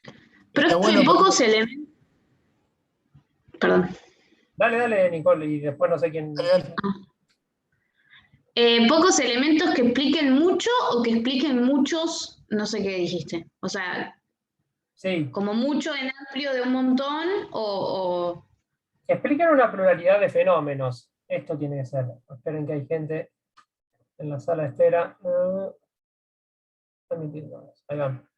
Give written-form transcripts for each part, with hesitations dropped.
Está Profe, bueno pocos porque elementos. Perdón. Dale, Nicole, y después no sé quién. Pocos elementos que expliquen mucho o que expliquen muchos, no sé qué dijiste. O sea, Sí, como mucho en amplio de un montón o... que expliquen una pluralidad de fenómenos. Esto tiene que ser. Esperen que hay gente en la sala de espera. Ahí van.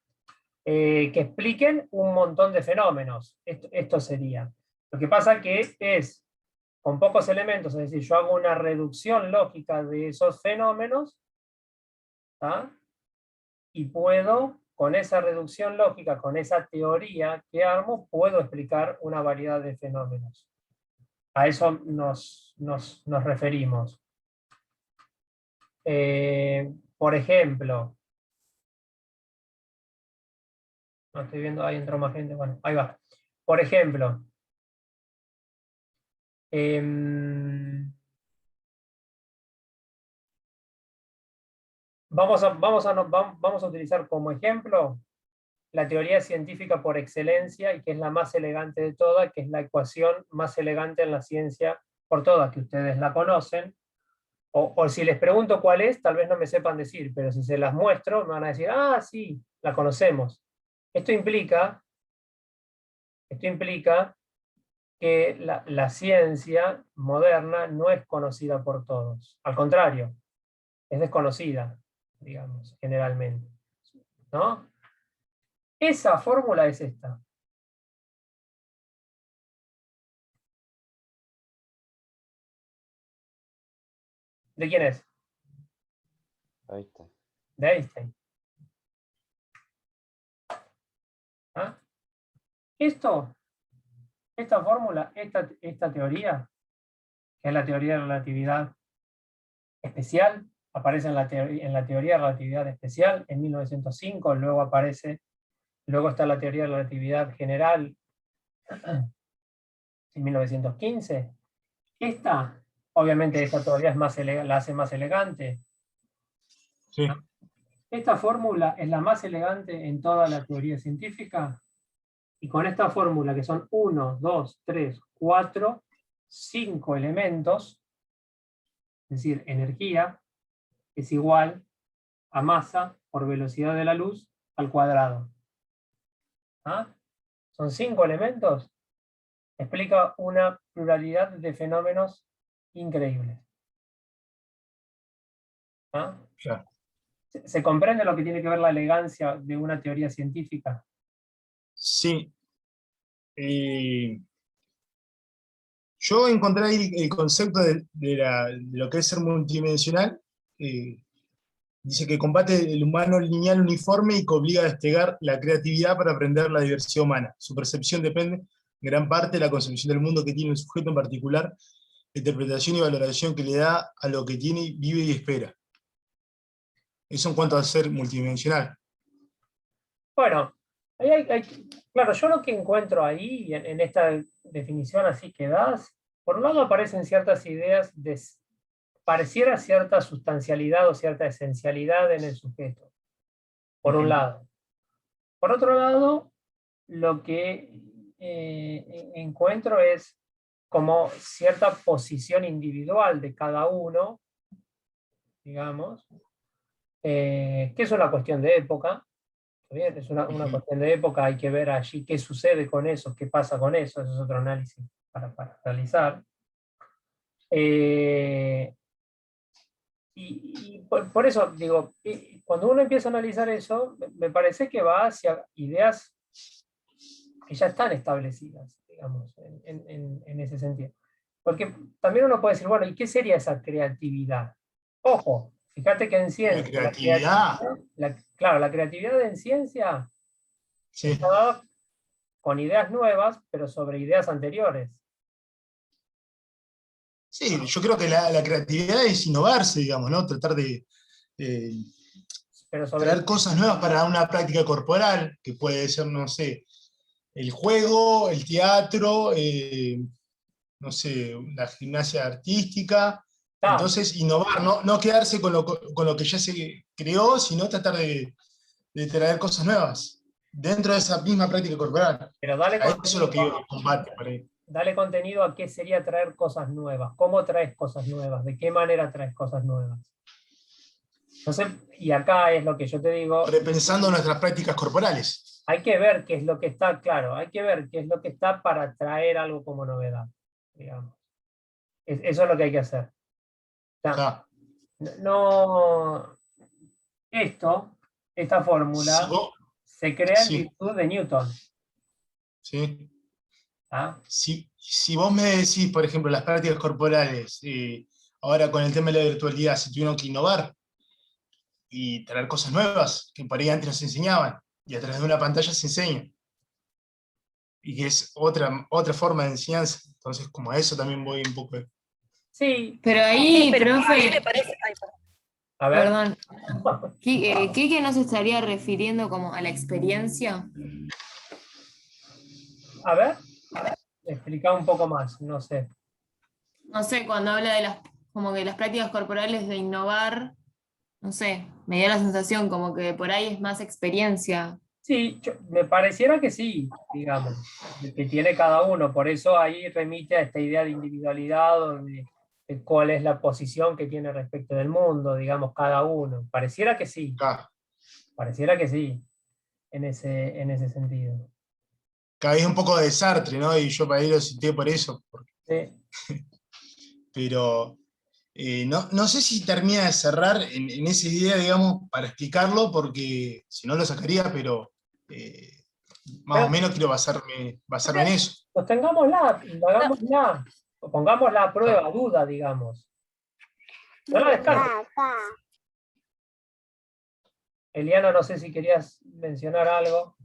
Que expliquen un montón de fenómenos. Esto sería. Lo que pasa que es con pocos elementos, es decir, yo hago una reducción lógica de esos fenómenos, ¿tá? Y puedo, con esa reducción lógica, con esa teoría que armo, puedo explicar una variedad de fenómenos. A eso nos referimos. Por ejemplo, no estoy viendo, ahí entró más gente, bueno, ahí va. Por ejemplo, vamos a utilizar como ejemplo la teoría científica por excelencia y que es la más elegante de todas, que es la ecuación más elegante en la ciencia por todas, que ustedes la conocen. O si les pregunto cuál es, tal vez no me sepan decir, pero si se las muestro, me van a decir, ah, sí, la conocemos. Esto implica que la ciencia moderna no es conocida por todos. Al contrario, es desconocida, digamos, generalmente. ¿No? Esa fórmula es esta. ¿De quién es? Ahí está. De Einstein. ¿Ah? Esta fórmula, esta teoría, que es la teoría de relatividad especial, aparece en la teoría de relatividad especial en 1905, luego está la teoría de relatividad general en 1915. Obviamente esta todavía la hace más elegante. sí. Esta fórmula es la más elegante en toda la teoría científica, y con esta fórmula, que son 1, 2, 3, 4, 5 elementos, es decir, energía, es igual a masa por velocidad de la luz al cuadrado. ¿Ah? Son 5 elementos. Explica una pluralidad de fenómenos increíbles. ¿Ah? Ya. ¿Se comprende lo que tiene que ver la elegancia de una teoría científica? Sí. Yo encontré ahí el concepto de lo que es ser multidimensional. Dice que combate el humano lineal uniforme y que obliga a desplegar la creatividad para aprender la diversidad humana. Su percepción depende en gran parte de la concepción del mundo que tiene el sujeto en particular, la interpretación y valoración que le da a lo que tiene, vive y espera. Eso en cuanto a ser multidimensional. Bueno, claro, yo lo que encuentro ahí, en esta definición así que das, por un lado aparecen ciertas ideas pareciera cierta sustancialidad o cierta esencialidad en el sujeto, por un lado. Por otro lado, lo que encuentro es como cierta posición individual de cada uno, digamos, que es una cuestión de época. Bien, es una cuestión de época, hay que ver allí qué sucede con eso, qué pasa con eso es otro análisis para realizar. Y por eso digo, cuando uno empieza a analizar eso, me parece que va hacia ideas que ya están establecidas, digamos, en ese sentido. Porque también uno puede decir, bueno, ¿y qué sería esa creatividad? Ojo, fíjate que en La ciencia, creatividad. claro, la creatividad en ciencia Sí. está dada con ideas nuevas, pero sobre ideas anteriores. Sí, yo creo que la creatividad es innovarse, digamos, ¿no? Tratar de Pero sobre, traer cosas nuevas para una práctica corporal, que puede ser, no sé, el juego, el teatro, no sé, la gimnasia artística. Entonces, innovar, no quedarse con lo que ya se creó, sino tratar de traer cosas nuevas. dentro de esa misma práctica corporal. Pero dale A eso es lo que contenido, combate por ahí. dale contenido a qué sería traer cosas nuevas. ¿Cómo traes cosas nuevas? ¿De qué manera traes cosas nuevas? Entonces, y acá es lo que yo te digo, Repensando nuestras prácticas corporales. hay que ver qué es lo que está, claro, hay que ver qué es lo que está para traer algo como novedad, digamos. Eso es lo que hay que hacer. O sea, Acá. no, esta fórmula Si vos- se crea en sí, virtud de Newton. sí. ¿Ah? Si vos me decís, por ejemplo, las prácticas corporales, ahora con el tema de la virtualidad, se tuvieron que innovar y traer cosas nuevas que por ahí antes no se enseñaban, y a través de una pantalla se enseña. Y que es otra forma de enseñanza. Entonces, como a eso también voy un poco. Sí, Pero ahí, pero ¿qué profe, te parece? Ay, perdón. a ver, perdón, ¿Quique no se estaría refiriendo como a la experiencia? a ver, explica un poco más, no sé. No sé, cuando habla de como que las prácticas corporales de innovar, no sé, me dio la sensación como que por ahí es más experiencia. Sí, me pareciera que sí, digamos, que tiene cada uno, por eso ahí remite a esta idea de individualidad o de cuál es la posición que tiene respecto del mundo, digamos, cada uno. Pareciera que sí, en ese sentido. Cada vez un poco de Sartre, ¿no? Y yo para ahí lo cité por eso. Sí. Pero no sé si termina de cerrar en esa idea, digamos, para explicarlo, porque si no lo sacaría, pero más o Pero menos quiero basarme en eso. sostengámosla, No, indagámosla, o pongámosla a prueba, a duda, digamos. No la descartes. Eliana, no sé si querías mencionar algo.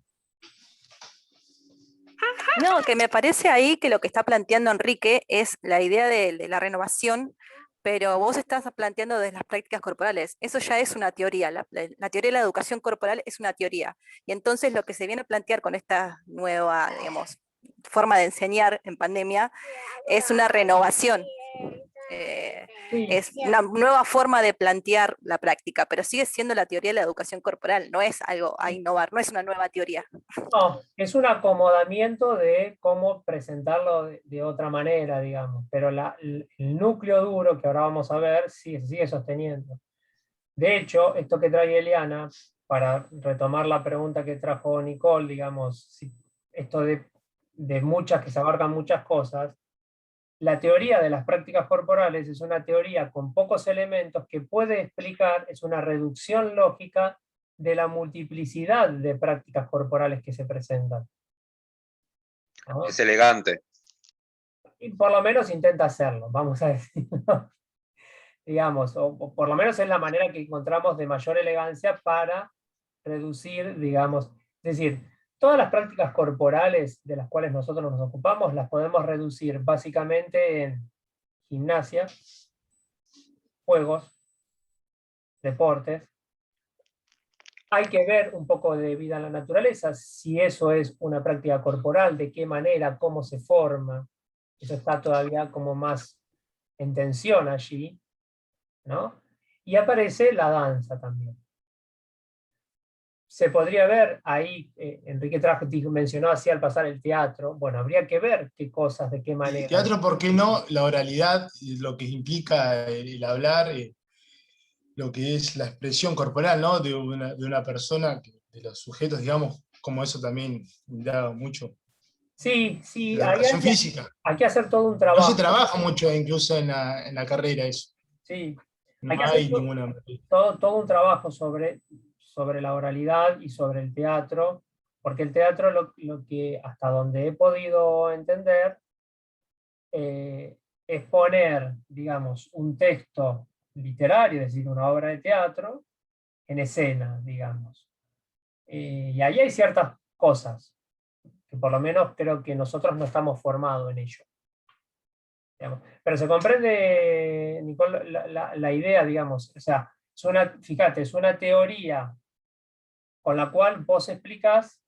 no, que me parece ahí que lo que está planteando Enrique es la idea de la renovación, pero vos estás planteando desde las prácticas corporales. Eso ya es una teoría. La teoría de la educación corporal es una teoría. Y entonces lo que se viene a plantear con esta nueva, digamos, forma de enseñar en pandemia es una renovación. Sí, Es una nueva forma de plantear la práctica, pero sigue siendo la teoría de la educación corporal, no es algo a innovar, no es una nueva teoría. no, es un acomodamiento de cómo presentarlo de otra manera, digamos, pero el núcleo duro que ahora vamos a ver sí, se sigue sosteniendo. De hecho, esto que trae Eliana, para retomar la pregunta que trajo Nicole, digamos, esto de muchas, que se abarcan muchas cosas, la teoría de las prácticas corporales es una teoría con pocos elementos que puede explicar, es una reducción lógica de la multiplicidad de prácticas corporales que se presentan. ¿No? Es elegante. Y por lo menos intenta hacerlo, vamos a decir. Digamos, o por lo menos es la manera que encontramos de mayor elegancia para reducir, digamos, es decir, todas las prácticas corporales de las cuales nosotros nos ocupamos las podemos reducir básicamente en gimnasia, juegos, deportes. Hay que ver un poco de vida en la naturaleza, si eso es una práctica corporal, de qué manera, cómo se forma. Eso está todavía como más en tensión allí, ¿no? Y aparece la danza también. Se podría ver ahí, Enrique mencionó así al pasar el teatro, bueno, habría que ver qué cosas, de qué manera. El teatro, ¿por qué no? La oralidad, lo que implica el hablar, lo que es la expresión corporal, ¿no? De una persona, de los sujetos, digamos, como eso también da mucho. Sí, sí, La ahí educación física. hay que hacer todo un No se trabajo. trabaja mucho incluso en la carrera eso. Sí, hay No que hacer hay ninguna. todo un trabajo sobre la oralidad y sobre el teatro, porque el teatro lo que hasta donde he podido entender es poner, digamos, un texto literario, es decir, una obra de teatro, en escena, digamos. Y ahí hay ciertas cosas, que por lo menos creo que nosotros no estamos formados en ello. Digamos. Pero se comprende, Nicole, la idea, digamos, o sea, fíjate, es una teoría con la cual vos explicás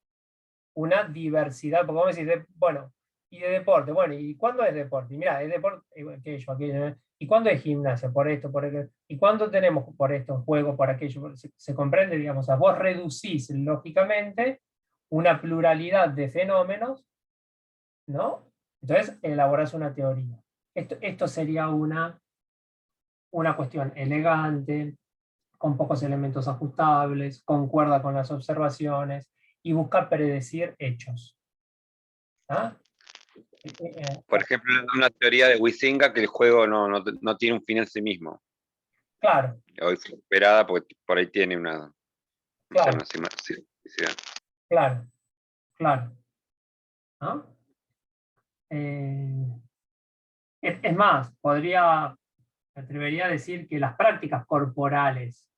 una diversidad, porque vos decís, bueno, y de deporte, bueno, ¿y cuándo es deporte? Y mira, es deporte, aquello, ¿y cuándo es gimnasia? Por esto, por aquello, ¿y cuándo tenemos por esto juego, por aquello? Se comprende, digamos, o sea, vos reducís lógicamente una pluralidad de fenómenos, ¿no? Entonces elaborás una teoría. Esto sería una cuestión elegante, con pocos elementos ajustables, concuerda con las observaciones y busca predecir hechos. ¿Ah? Por ejemplo, una teoría de Huizinga que el juego no tiene un fin en sí mismo. Claro, Hoy fue superada porque por ahí tiene una, no sé, claro, una simplicidad. claro, claro. ¿No? Es más, me atrevería a decir que las prácticas corporales,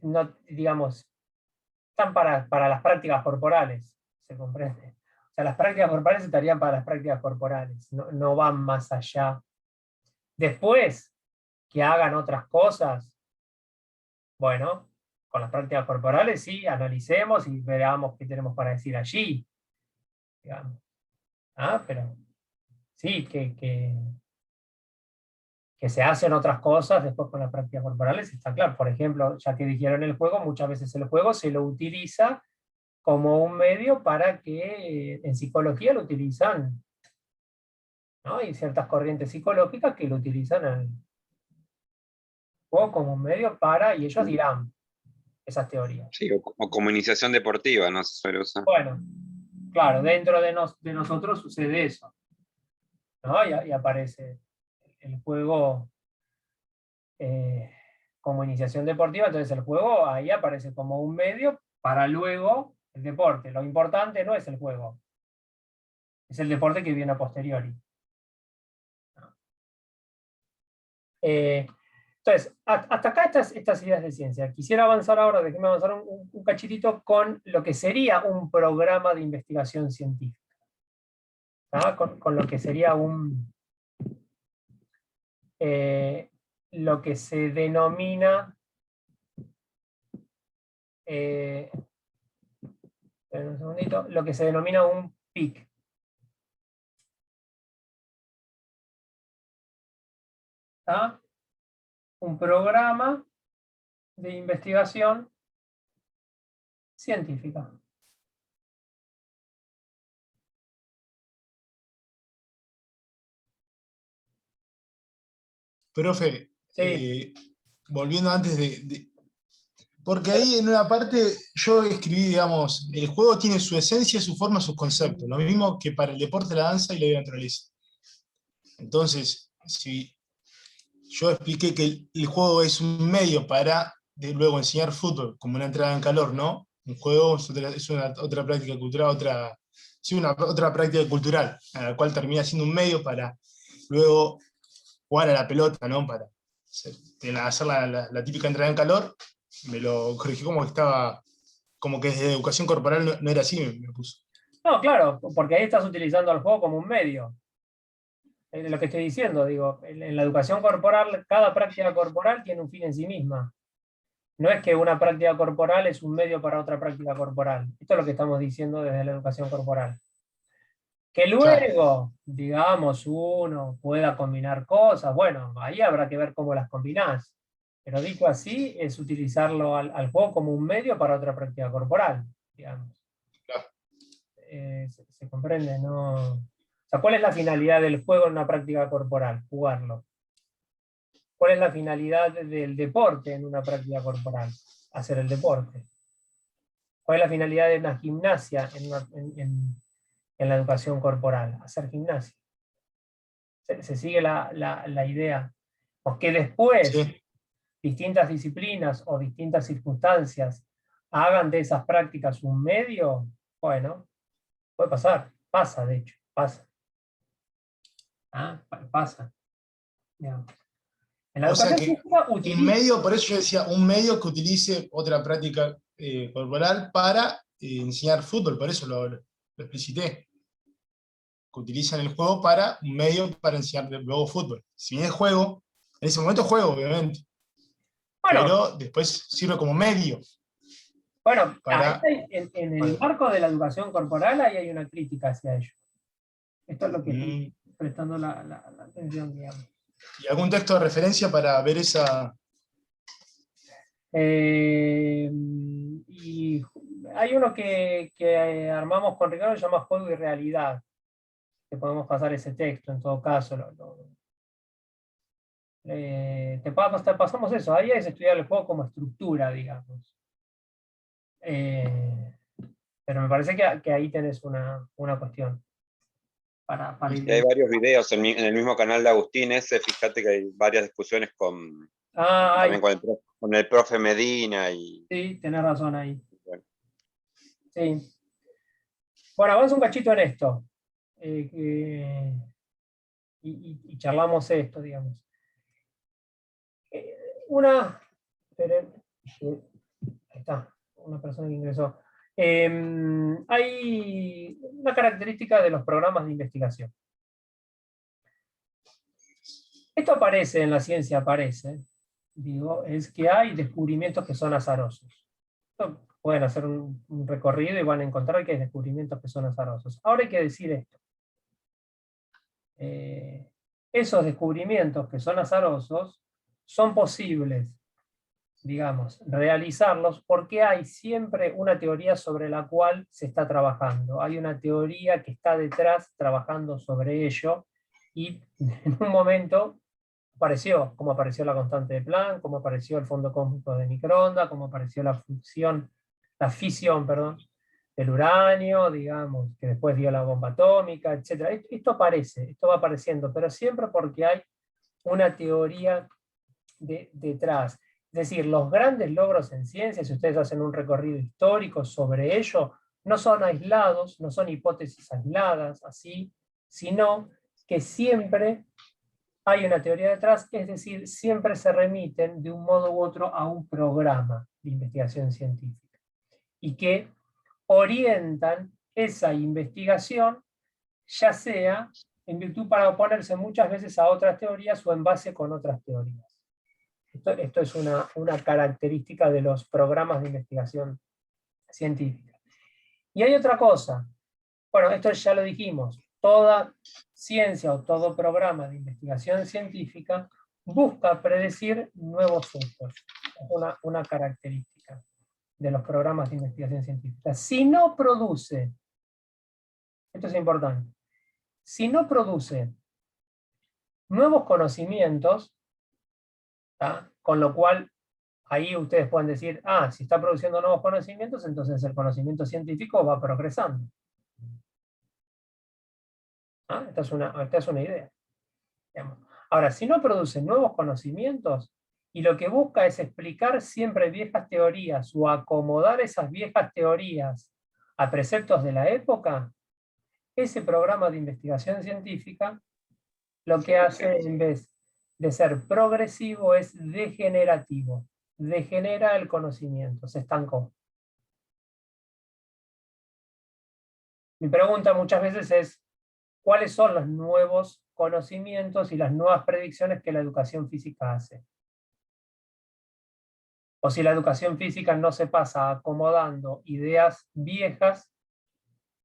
no, digamos, están para las prácticas corporales, ¿se comprende? O sea, las prácticas corporales estarían para las prácticas corporales, no van más allá. Después, que hagan otras cosas, bueno, con las prácticas corporales sí, analicemos y veamos qué tenemos para decir allí, digamos. Pero sí, que se hacen otras cosas después con las prácticas corporales, está claro. Por ejemplo, ya que dijeron el juego, muchas veces el juego se lo utiliza como un medio para que, en psicología lo utilizan, ¿no? Hay ciertas corrientes psicológicas que lo utilizan el juego como un medio para, y ellos dirán esas teorías. Sí, o como iniciación deportiva, ¿no? Se suele usar. Bueno, claro, dentro de nosotros sucede eso, ¿no? Y aparece el juego como iniciación deportiva, entonces el juego ahí aparece como un medio para luego el deporte. Lo importante no es el juego, es el deporte que viene a posteriori. Entonces, hasta acá estas ideas de ciencia. Quisiera avanzar ahora, déjenme avanzar un cachitito con lo que sería un programa de investigación científica. Con lo que sería lo que se denomina un segundito, lo que se denomina un PIC. Un programa de investigación científica. Profe, Sí. volviendo antes porque ahí en una parte yo escribí, digamos, el juego tiene su esencia, su forma, sus conceptos, lo mismo que para el deporte, la danza y la naturaleza. Entonces, si yo expliqué que el juego es un medio para luego enseñar fútbol, como una entrada en calor, ¿no? Un juego es otra práctica cultural, otra práctica cultural, a la cual termina siendo un medio para luego jugar a la pelota, ¿no? Para hacer la típica entrada en calor. Me lo corregí como que estaba, como que desde educación corporal no era así, me puso. No, claro, porque ahí estás utilizando al juego como un medio. Es lo que estoy diciendo, digo, en la educación corporal, cada práctica corporal tiene un fin en sí misma. No es que una práctica corporal es un medio para otra práctica corporal. Esto es lo que estamos diciendo desde la educación corporal. Que luego, digamos, uno pueda combinar cosas, bueno, ahí habrá que ver cómo las combinás. Pero dicho así, es utilizarlo al juego como un medio para otra práctica corporal, digamos. Claro. Se comprende, ¿no? O sea, ¿cuál es la finalidad del juego en una práctica corporal? Jugarlo. ¿Cuál es la finalidad del deporte en una práctica corporal? Hacer el deporte. ¿Cuál es la finalidad de una gimnasia en la educación corporal? Hacer gimnasia. Se sigue la idea. O que después distintas disciplinas o distintas circunstancias hagan de esas prácticas un medio, bueno, puede pasar. Pasa, de hecho, pasa. Pasa. Digamos. En la educación física un medio, por eso yo decía, un medio que utilice otra práctica corporal para enseñar fútbol, por eso lo explicité. Que utilizan el juego para un medio para enseñar luego fútbol. Si bien es juego, en ese momento es juego, obviamente. Bueno, pero después sirve como medio. Bueno, en el marco de la educación corporal ahí hay una crítica hacia ello. Esto es lo que estoy prestando la atención, digamos. ¿Y algún texto de referencia para ver esa Y hay uno que armamos con Ricardo, se llama Juego y Realidad, que podemos pasar ese texto en todo caso. Te pasamos eso, ahí es estudiar el juego como estructura, digamos. Pero me parece que ahí tenés una cuestión. Para Y hay varios videos en el mismo canal de Agustín ese, fíjate que hay varias discusiones también con el profe Medina. Sí, tenés razón ahí. Bueno. Sí. Bueno, avanza un cachito en esto. Y charlamos esto, digamos. Ahí está, una persona que ingresó. Hay una característica de los programas de investigación. Esto aparece en la ciencia, digo, es que hay descubrimientos que son azarosos. Pueden hacer un recorrido y van a encontrar que hay descubrimientos que son azarosos. Ahora hay que decir esto. Esos descubrimientos que son azarosos son posibles, digamos, realizarlos porque hay siempre una teoría sobre la cual se está trabajando. Hay una teoría que está detrás trabajando sobre ello y en un momento apareció, como apareció la constante de Planck, como apareció el fondo cósmico de microondas, como apareció la fisión, del uranio, digamos, que después dio la bomba atómica, etc. Esto aparece, esto va apareciendo, pero siempre porque hay una teoría detrás. Es decir, los grandes logros en ciencia, si ustedes hacen un recorrido histórico sobre ello, no son aislados, no son hipótesis aisladas, así, sino que siempre hay una teoría detrás, es decir, siempre se remiten de un modo u otro a un programa de investigación científica y que orientan esa investigación, ya sea en virtud para oponerse muchas veces a otras teorías o en base con otras teorías. Esto es una característica de los programas de investigación científica. Y hay otra cosa. Bueno, esto ya lo dijimos. Toda ciencia o todo programa de investigación científica busca predecir nuevos hechos. Es una característica de los programas de investigación científica. Si no produce, esto es importante, si no produce nuevos conocimientos, ¿tá? Con lo cual ahí ustedes pueden decir, si está produciendo nuevos conocimientos, entonces el conocimiento científico va progresando. Esta es una idea. Digamos. Ahora, si no produce nuevos conocimientos y lo que busca es explicar siempre viejas teorías o acomodar esas viejas teorías a preceptos de la época, ese programa de investigación científica lo que hace en vez de ser progresivo es degenerativo. Degenera el conocimiento, se estancó. Mi pregunta muchas veces es, ¿cuáles son los nuevos conocimientos y las nuevas predicciones que la educación física hace? O si la educación física no se pasa acomodando ideas viejas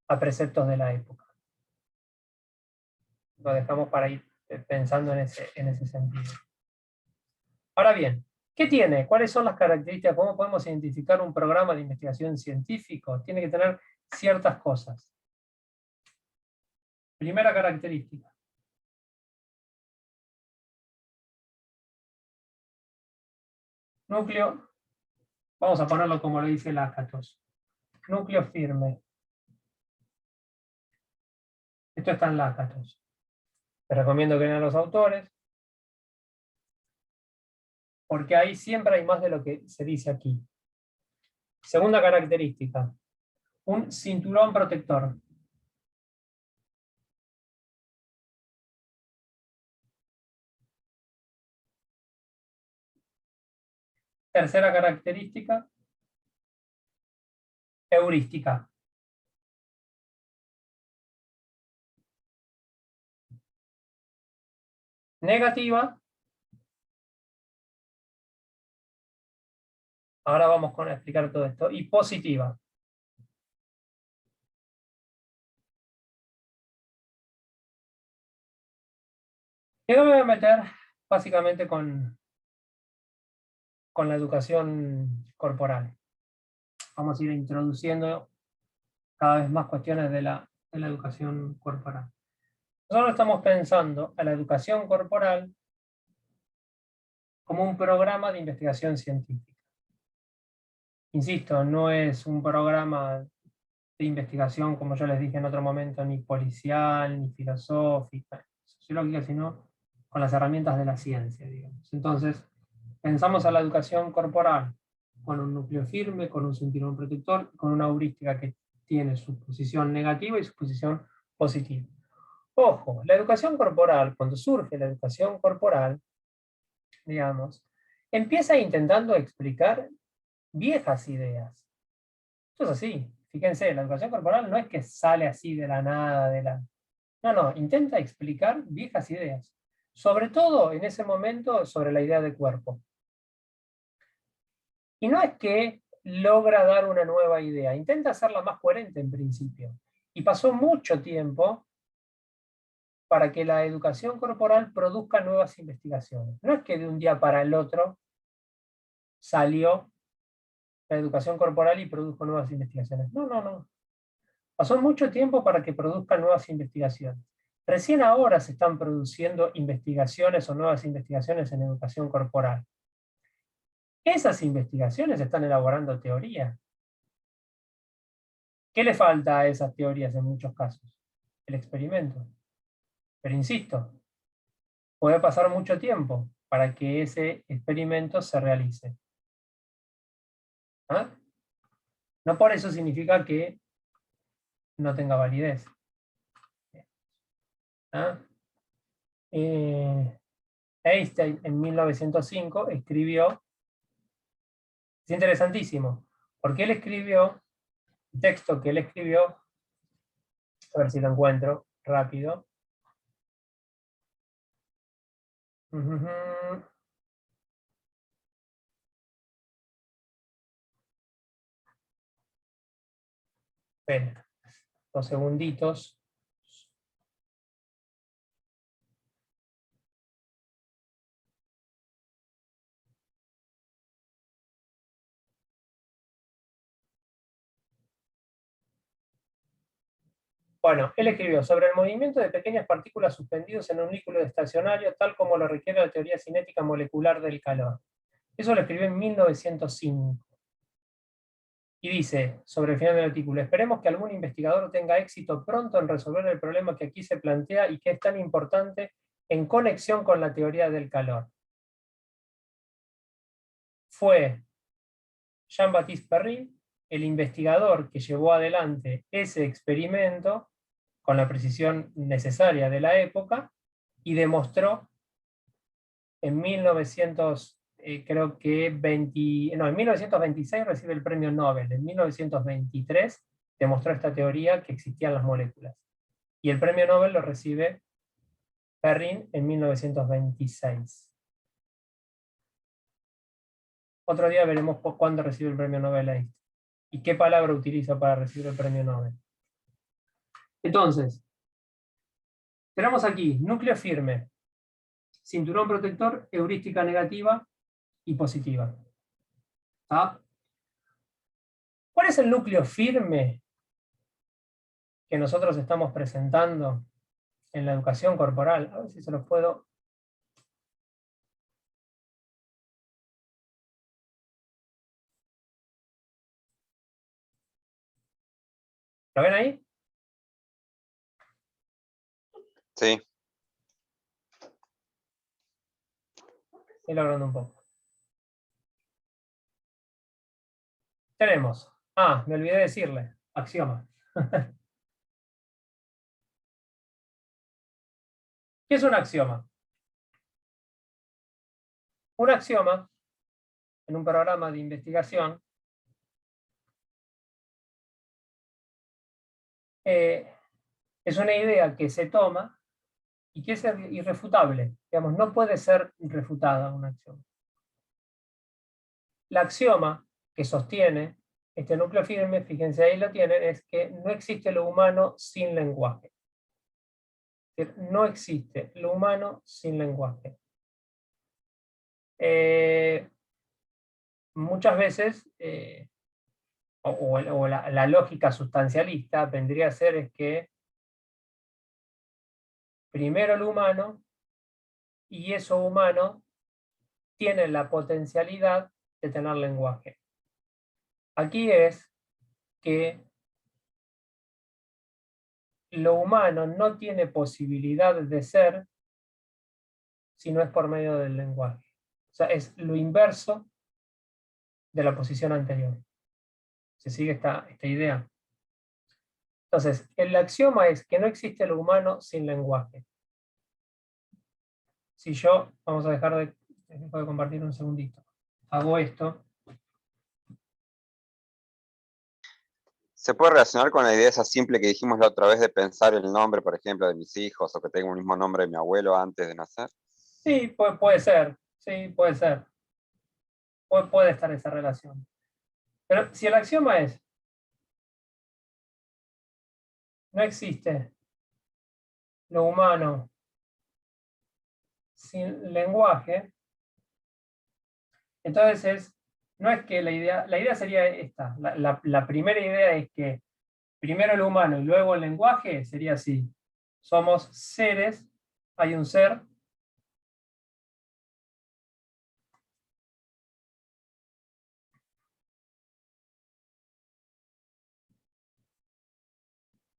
a preceptos de la época. Lo dejamos para ir pensando en ese sentido. Ahora bien, ¿qué tiene? ¿Cuáles son las características? ¿Cómo podemos identificar un programa de investigación científico? Tiene que tener ciertas cosas. Primera característica. Núcleo, vamos a ponerlo como lo dice Lakatos. Núcleo firme. Esto está en Lakatos. Les recomiendo que lean los autores, porque ahí siempre hay más de lo que se dice aquí. Segunda característica. Un cinturón protector. Tercera característica. Heurística. Negativa. Ahora vamos a explicar todo esto. Y positiva. Y ahora me voy a meter básicamente con con la educación corporal. Vamos a ir introduciendo cada vez más cuestiones de la educación corporal. Nosotros estamos pensando a la educación corporal como un programa de investigación científica. Insisto, no es un programa de investigación, como yo les dije en otro momento, ni policial, ni filosófica, sociológica, sino con las herramientas de la ciencia, digamos. Entonces, pensamos a la educación corporal con un núcleo firme, con un cinturón protector, con una heurística que tiene su posición negativa y su posición positiva. Ojo, la educación corporal, cuando surge la educación corporal, digamos, empieza intentando explicar viejas ideas. Esto es así. Fíjense, la educación corporal no es que sale así de la nada, No, intenta explicar viejas ideas. Sobre todo, en ese momento, sobre la idea de cuerpo. Y no es que logra dar una nueva idea, intenta hacerla más coherente en principio. Y pasó mucho tiempo para que la educación corporal produzca nuevas investigaciones. No es que de un día para el otro salió la educación corporal y produjo nuevas investigaciones. No. Pasó mucho tiempo para que produzcan nuevas investigaciones. Recién ahora se están produciendo investigaciones o nuevas investigaciones en educación corporal. Esas investigaciones están elaborando teoría. ¿Qué le falta a esas teorías en muchos casos? El experimento. Pero insisto, puede pasar mucho tiempo para que ese experimento se realice. ¿Ah? No por eso significa que no tenga validez. ¿Ah? Einstein en 1905 escribió, es interesantísimo, porque él escribió, el texto que él escribió, a ver si lo encuentro rápido. Esperen, 2 segunditos. Bueno, él escribió sobre el movimiento de pequeñas partículas suspendidos en un núcleo estacionario, tal como lo requiere la teoría cinética molecular del calor. Eso lo escribió en 1905. Y dice, sobre el final del artículo, esperemos que algún investigador tenga éxito pronto en resolver el problema que aquí se plantea y que es tan importante en conexión con la teoría del calor. Fue Jean-Baptiste Perrin el investigador que llevó adelante ese experimento con la precisión necesaria de la época y demostró en 1926 recibe el premio Nobel, en 1923 demostró esta teoría que existían las moléculas. Y el premio Nobel lo recibe Perrin en 1926. Otro día veremos cuándo recibe el premio Nobel Einstein y qué palabra utiliza para recibir el premio Nobel. Entonces, tenemos aquí núcleo firme, cinturón protector, heurística negativa y positiva. ¿Ah? ¿Cuál es el núcleo firme que nosotros estamos presentando en la educación corporal? A ver si se los puedo... ¿Lo ven ahí? Sí. Estoy logrando un poco. Tenemos... Ah, me olvidé decirle. Axioma. ¿Qué es un axioma? Un axioma, en un programa de investigación, es una idea que se toma y que es irrefutable. Digamos, no puede ser refutada un axioma. El axioma que sostiene este núcleo firme, fíjense ahí lo tienen, es que no existe lo humano sin lenguaje. Es decir, no existe lo humano sin lenguaje. muchas veces, la lógica sustancialista vendría a ser es que primero el humano, y eso humano tiene la potencialidad de tener lenguaje. Aquí es que lo humano no tiene posibilidad de ser si no es por medio del lenguaje. O sea, es lo inverso de la posición anterior. ¿Se sigue esta idea? Entonces, el axioma es que no existe lo humano sin lenguaje. Si yo, vamos a dejar de compartir un segundito, hago esto. ¿Se puede relacionar con la idea esa simple que dijimos la otra vez de pensar el nombre, por ejemplo, de mis hijos, o que tengo el mismo nombre de mi abuelo antes de nacer? Sí, puede ser. Sí, puede ser. Puede estar esa relación. Pero si el axioma es, no existe lo humano sin lenguaje, entonces no es que la idea sería esta. La primera idea es que primero el humano y luego el lenguaje sería así. Somos seres, hay un ser,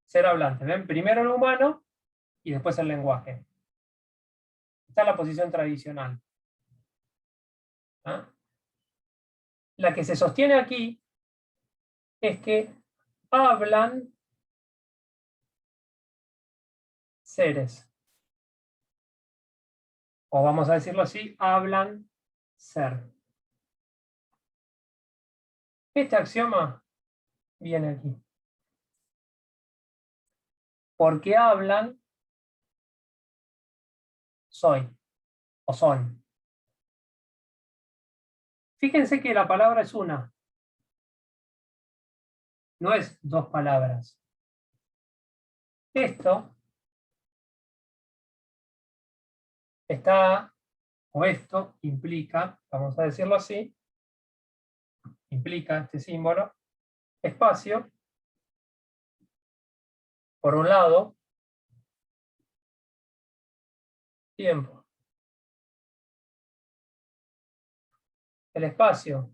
ser hablante. ¿Ven? Primero el humano y después el lenguaje. Esta es la posición tradicional. ¿Ah? La que se sostiene aquí es que hablan seres. O vamos a decirlo así, hablan ser. Este axioma viene aquí. Porque hablan, soy o son. Fíjense que la palabra es una. No es dos palabras. Esto está, o esto implica, vamos a decirlo así, implica este símbolo, espacio, por un lado, tiempo. El espacio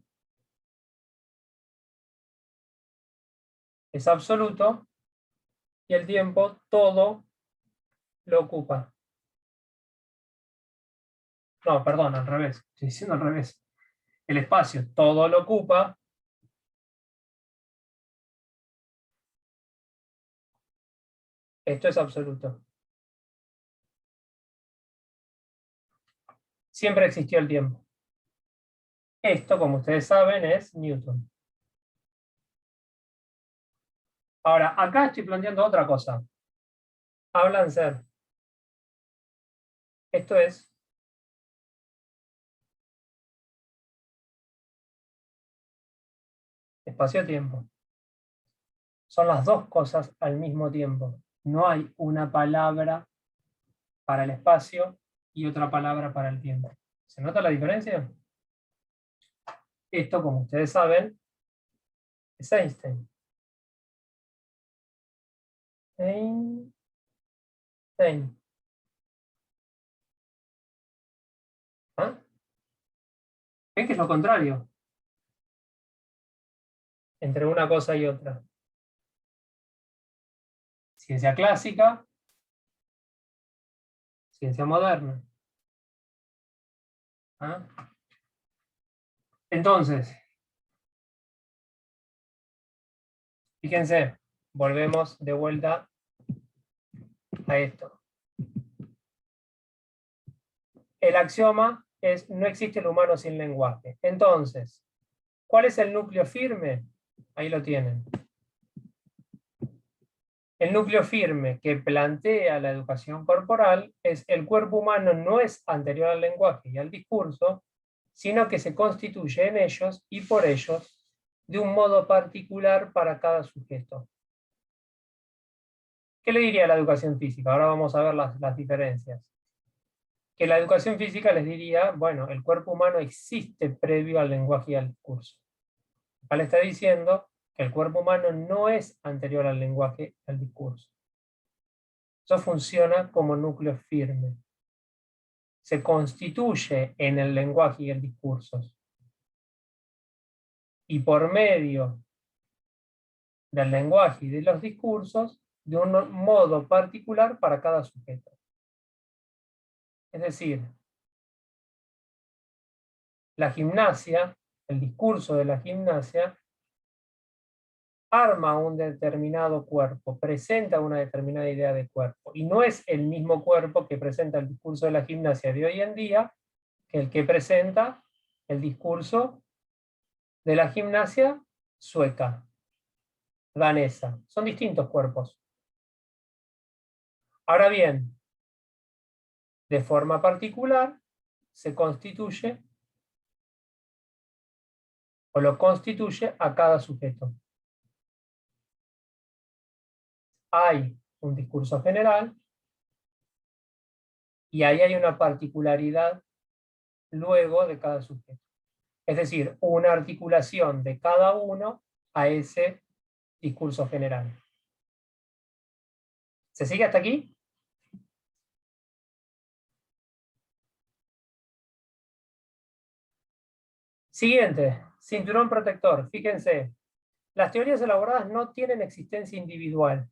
es absoluto y el tiempo todo lo ocupa. No, perdón, al revés. Estoy diciendo al revés. El espacio todo lo ocupa. Esto es absoluto. Siempre existió el tiempo. Esto, como ustedes saben, es Newton. Ahora, acá estoy planteando otra cosa. Hablan ser. Esto es espacio-tiempo. Son las dos cosas al mismo tiempo. No hay una palabra para el espacio y otra palabra para el tiempo. ¿Se nota la diferencia? Esto, como ustedes saben, es Einstein. Einstein. ¿Ah? ¿Ven que es lo contrario entre una cosa y otra? Ciencia clásica, ciencia moderna. ¿Ah? Entonces, fíjense, volvemos de vuelta a esto. El axioma es no existe el humano sin lenguaje. Entonces, ¿cuál es el núcleo firme? Ahí lo tienen. El núcleo firme que plantea la educación corporal es el cuerpo humano no es anterior al lenguaje y al discurso, sino que se constituye en ellos y por ellos de un modo particular para cada sujeto. ¿Qué le diría a la educación física? Ahora vamos a ver las diferencias. Que la educación física les diría, bueno, el cuerpo humano existe previo al lenguaje y al discurso. Acá le está diciendo que el cuerpo humano no es anterior al lenguaje y al discurso. Eso funciona como núcleo firme. Se constituye en el lenguaje y el discurso. Y por medio del lenguaje y de los discursos, de un modo particular para cada sujeto. Es decir, la gimnasia, el discurso de la gimnasia, arma un determinado cuerpo, presenta una determinada idea de cuerpo, y no es el mismo cuerpo que presenta el discurso de la gimnasia de hoy en día que el que presenta el discurso de la gimnasia sueca, danesa. Son distintos cuerpos. Ahora bien, de forma particular, se constituye o lo constituye a cada sujeto. Hay un discurso general y ahí hay una particularidad luego de cada sujeto. Es decir, una articulación de cada uno a ese discurso general. ¿Se sigue hasta aquí? Siguiente, cinturón protector. Fíjense, las teorías elaboradas no tienen existencia individual.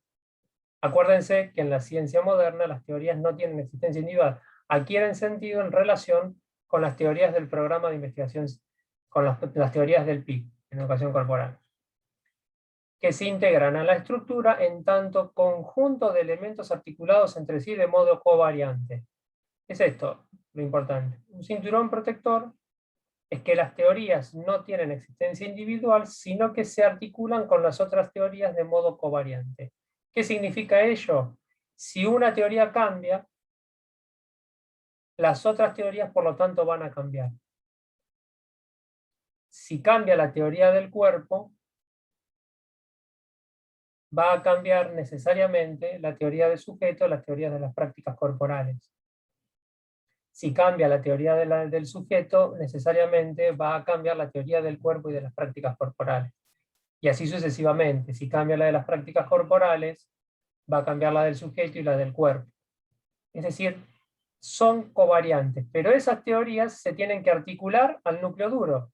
Acuérdense que en la ciencia moderna las teorías no tienen existencia individual. Adquieren sentido en relación con las teorías del programa de investigación, con las teorías del PIC, en educación corporal, que se integran a la estructura en tanto conjunto de elementos articulados entre sí de modo covariante. Es esto lo importante. Un cinturón protector es que las teorías no tienen existencia individual, sino que se articulan con las otras teorías de modo covariante. ¿Qué significa ello? Si una teoría cambia, las otras teorías por lo tanto van a cambiar. Si cambia la teoría del cuerpo, va a cambiar necesariamente la teoría del sujeto, las teorías de las prácticas corporales. Si cambia la teoría del sujeto, necesariamente va a cambiar la teoría del cuerpo y de las prácticas corporales. Y así sucesivamente. Si cambia la de las prácticas corporales, va a cambiar la del sujeto y la del cuerpo. Es decir, son covariantes, pero esas teorías se tienen que articular al núcleo duro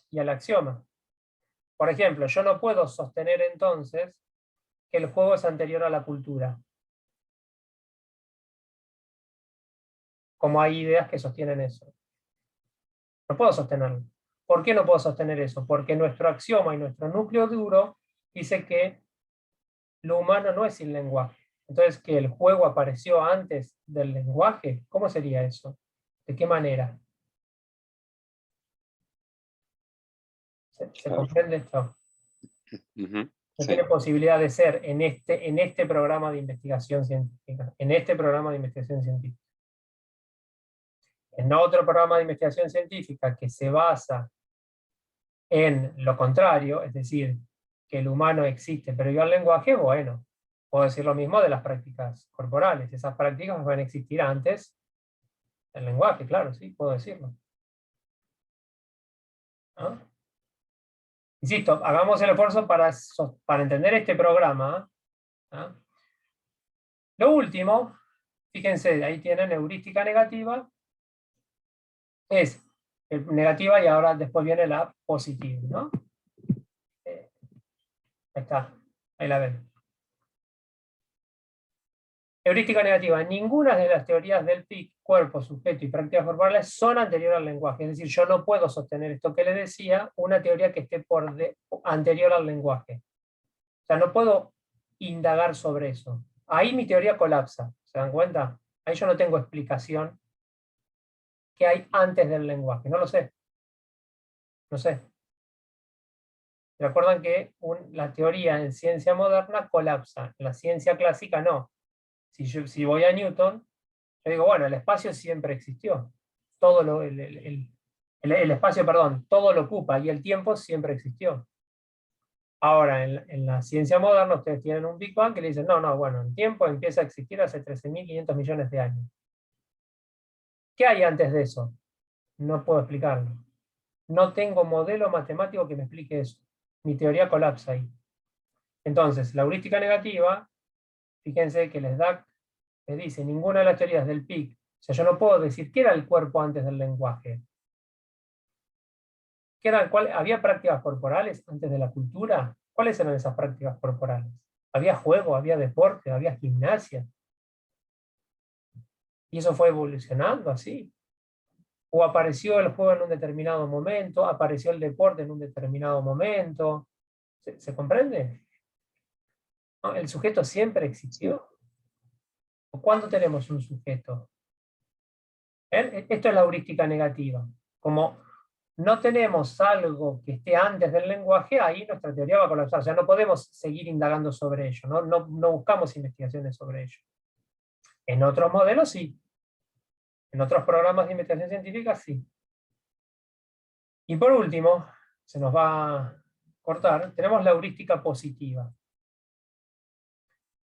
y al axioma. Por ejemplo, yo no puedo sostener entonces que el juego es anterior a la cultura. Como hay ideas que sostienen eso. No puedo sostenerlo. ¿Por qué no puedo sostener eso? Porque nuestro axioma y nuestro núcleo duro dice que lo humano no es sin lenguaje. Entonces, ¿que el juego apareció antes del lenguaje? ¿Cómo sería eso? ¿De qué manera? ¿Se comprende esto? No tiene posibilidad de ser en este programa de investigación científica. En este programa de investigación científica. En otro programa de investigación científica que se basa en lo contrario, es decir, que el humano existe previo al lenguaje, bueno, puedo decir lo mismo de las prácticas corporales. Esas prácticas van a existir antes del lenguaje, claro, sí, puedo decirlo. ¿No? Insisto, hagamos el esfuerzo para entender este programa. ¿No? Lo último, fíjense, ahí tienen heurística negativa, es negativa y ahora después viene la positiva, ¿no? Ahí está, ahí la ven. Heurística negativa. Ninguna de las teorías del PIC, cuerpo, sujeto y prácticas corporales, son anteriores al lenguaje. Es decir, yo no puedo sostener esto que le decía, una teoría que esté anterior al lenguaje. O sea, no puedo indagar sobre eso. Ahí mi teoría colapsa. ¿Se dan cuenta? Ahí yo no tengo explicación que hay antes del lenguaje. No lo sé. No sé. Recuerdan que la teoría en ciencia moderna colapsa. En la ciencia clásica no. Si voy a Newton, yo digo, bueno, el espacio siempre existió. El espacio, perdón, todo lo ocupa y el tiempo siempre existió. Ahora, en la ciencia moderna, ustedes tienen un Big Bang que le dicen, no, bueno, el tiempo empieza a existir hace 13.500 millones de años. ¿Qué hay antes de eso? No puedo explicarlo. No tengo modelo matemático que me explique eso. Mi teoría colapsa ahí. Entonces, la heurística negativa, fíjense que les dice ninguna de las teorías del PIC. O sea, yo no puedo decir qué era el cuerpo antes del lenguaje. ¿Había prácticas corporales antes de la cultura? ¿Cuáles eran esas prácticas corporales? ¿Había juego, había deporte, había gimnasia? Y eso fue evolucionando así. O apareció el juego en un determinado momento, apareció el deporte en un determinado momento. ¿Se comprende? ¿No? El sujeto siempre existió. ¿O cuándo tenemos un sujeto? Esto es la heurística negativa. Como no tenemos algo que esté antes del lenguaje, ahí nuestra teoría va a colapsar. O sea, no podemos seguir indagando sobre ello, no buscamos investigaciones sobre ello. En otros modelos sí. En otros programas de investigación científica sí. Y por último, se nos va a cortar, tenemos la heurística positiva.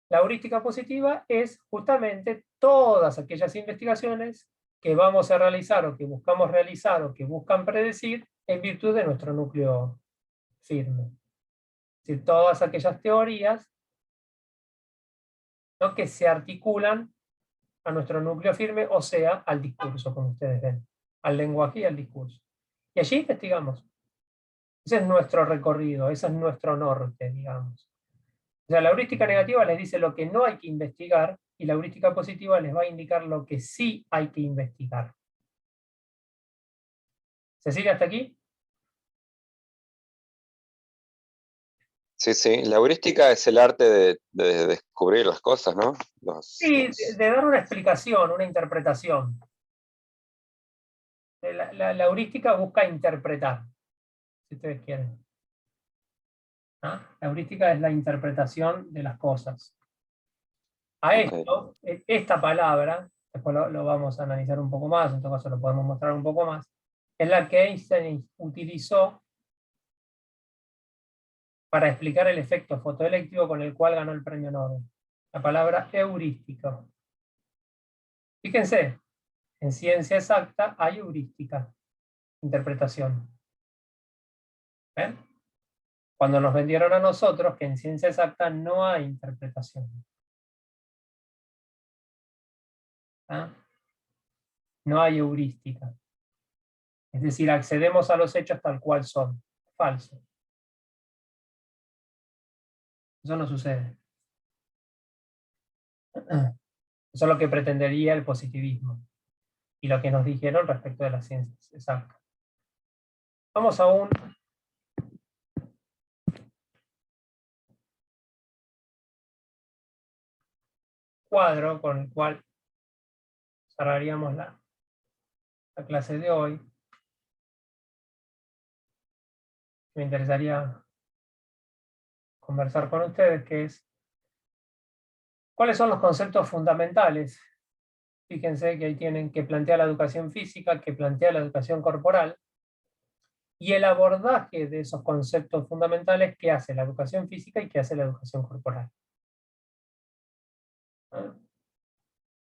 La heurística positiva es justamente todas aquellas investigaciones que vamos a realizar o que buscamos realizar o que buscan predecir en virtud de nuestro núcleo firme. Es decir, todas aquellas teorías, ¿no?, que se articulan a nuestro núcleo firme, o sea, al discurso, como ustedes ven, al lenguaje y al discurso. Y allí investigamos. Ese es nuestro recorrido, ese es nuestro norte, digamos. O sea, la heurística negativa les dice lo que no hay que investigar, y la heurística positiva les va a indicar lo que sí hay que investigar. ¿Se sigue hasta aquí? Sí, sí. La heurística es el arte de descubrir las cosas, ¿no? Sí, de dar una explicación, una interpretación. La heurística busca interpretar, si ustedes quieren. ¿Ah? La heurística es la interpretación de las cosas. A esto, esta palabra, después lo vamos a analizar un poco más, en todo caso lo podemos mostrar un poco más, es la que Einstein utilizó para explicar el efecto fotoeléctrico con el cual ganó el premio Nobel. La palabra heurística. Fíjense, en ciencia exacta hay heurística, interpretación. ¿Ven? Cuando nos vendieron a nosotros que en ciencia exacta no hay interpretación. ¿Ah? No hay heurística. Es decir, accedemos a los hechos tal cual son. Falso. Eso no sucede. Eso es lo que pretendería el positivismo. Y lo que nos dijeron respecto de las ciencias exactas. Vamos a un cuadro con el cual cerraríamos la clase de hoy. Me interesaría conversar con ustedes, que es ¿cuáles son los conceptos fundamentales? Fíjense que ahí tienen que plantear la educación física, que plantea la educación corporal, y el abordaje de esos conceptos fundamentales que hace la educación física y que hace la educación corporal. ¿Ah?